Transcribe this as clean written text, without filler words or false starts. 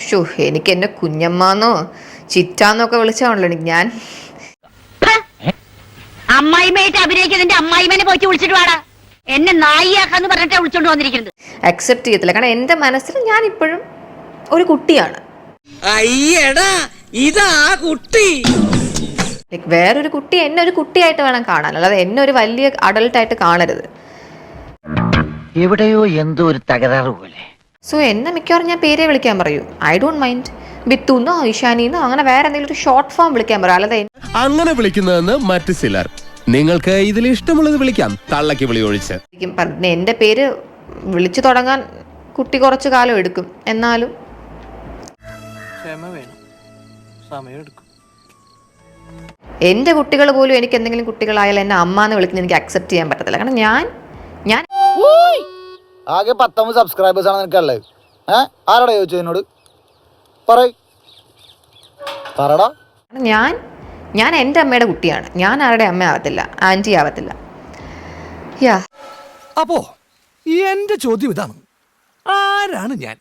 Show എനിക്ക് എന്നെ കുഞ്ഞമ്മാന്നോ ചിറ്റാന്നൊക്കെ വിളിച്ചാണല്ലോ എനിക്ക് ഞാൻ അമ്മായിമായിട്ട് അഭിനയിക്കുന്നതിന്റെ അമ്മായിമനെ പോയിട്ട് വിളിച്ചിട്ട് വാടാ. എന്നെ നായിയാക്കാന്ന് പറഞ്ഞിട്ടാ വിളിച്ചോണ്ട് വന്നിരിക്കുന്നത്. അക്സെപ്റ്റ് ചെയ്യത്തില്ല. കാരണം എൻ്റെ മനസ്സിൽ ഞാൻ ഇപ്പോഴും ഒരു കുട്ടിയാണ്. അയ്യടാ ഇതാ കുട്ടി. ലൈക്ക് വേറൊരു കുട്ടി എന്നെ ഒരു കുട്ടിയായിട്ട് വേണം കാണാൻ, അല്ലാതെ എന്നെ ഒരു വലിയ അഡൾട്ടായിട്ട് കാണരുത്. എവിടെയോ എന്തോ ഒരു തകരാറ് പോലെ. സോ എന്നെ മിക്കവാറും ഞാൻ പേരെ വിളിക്കാൻ പറയൂ. I don't mind. ബിത്തുന്നോ ഇഷാനിന്നോ അങ്ങനെ വേറെ എന്തെങ്കിലും ഒരു ഷോർട്ട് ഫോം വിളിക്കാൻ പറയും. അല്ലാതെ അങ്ങനെ വിളിക്കുന്നതെന്ന് മറ്റു ചിലർ. നിങ്ങൾക്ക് ഇതിൽ ഇഷ്ടമുള്ളത് വിളിക്കാം, തള്ളക്ക് വിളി ഒഴിച്ച്. എൻ്റെ പേര് വിളിച്ചു തുടങ്ങാൻ കുട്ടി കുറച്ചു കാലം എടുക്കും. എന്നാലും ക്ഷമ വേണം, സമയമെടുക്കും. എൻ്റെ കുട്ടികൾ പോലും എനിക്ക് എന്തെങ്കിലും കുട്ടികളായാൽ എന്നെ അമ്മ എന്ന് വിളിക്കുന്നത് എനിക്ക് അക്സെപ്റ്റ് ചെയ്യാൻ പറ്റത്തില്ല. കാരണം ഞാൻ ആകെ 19 സബ്സ്ക്രൈബേഴ്സ് ആണ് നിനക്കുള്ളത്. ആരാടാ ചോദിച്ചു എന്നോട്? പറടാ. ഞാൻ എൻ്റെ അമ്മയുടെ കുട്ടിയാണ്. ഞാൻ ആരുടെ അമ്മ ആവത്തില്ല, ആൻറ്റി ആവത്തില്ല. അപ്പോ എന്റെ ചോദ്യം ഇതാണ്, ആരാണ് ഞാൻ?